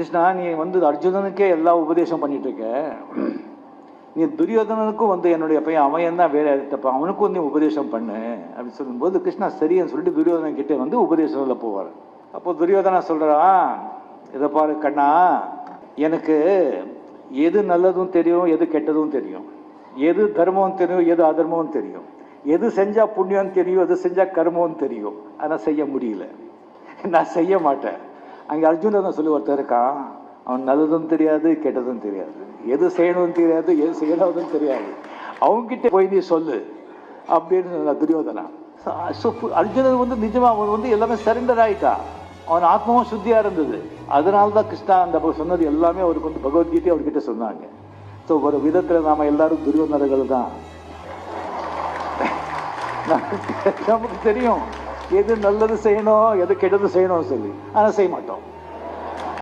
கிருஷ்ணா, நீ அர்ஜுனனுக்கே எல்லா உபதேசம் பண்ணிட்டு இருக்க, நீ துரியோதனனுக்கும் என்னுடைய பையன் அவன் தான் வேற தப்ப, அவனுக்கும் நீ உபதேசம் பண்ணு அப்படின்னு சொல்லும்போது கிருஷ்ணா சரின்னு சொல்லிட்டு துரியோதனன் கிட்டே உபதேசம்ல போவார். அப்போ துரியோதனா சொல்றான், இதை பாரு கண்ணா, எனக்கு எது நல்லதும் தெரியும், எது கெட்டதும் தெரியும், எது தர்மம் தெரியும், எது அதர்மம் தெரியும், எது செஞ்சா புண்ணியம் தெரியும், எது செஞ்சா கர்மம் தெரியும். ஆனால் செய்ய முடியல, நான் செய்ய மாட்டேன். அங்கே அர்ஜுனன் சொல்லி ஒருத்தர் இருக்கான், அவன் நல்லதும் தெரியாது கெட்டதும் தெரியாது, எது செய்யணும்னு தெரியாது, எது செய்யறதும் தெரியாது, அவங்ககிட்ட போய் நீ சொல்லு அப்படின்னு துரியோதனா. அர்ஜுனன் நிஜமா அவன் எல்லாமே சரண்டர் ஆயிட்டா, அவன் ஆத்மாவும் சுத்தியா இருந்தது. அதனால்தான் கிருஷ்ணா அந்த சொன்னது எல்லாமே அவருக்கு பகவத்கீதை அவர்கிட்ட சொன்னாங்க. ஸோ ஒரு விதத்தில் நாம எல்லாரும் துரியோதனர்கள் தான். நமக்கு தெரியும் எது நல்லது செய்யணும், எது கெட்டது செய்யணும் சொல்லி, ஆனால் செய்ய மாட்டோம்.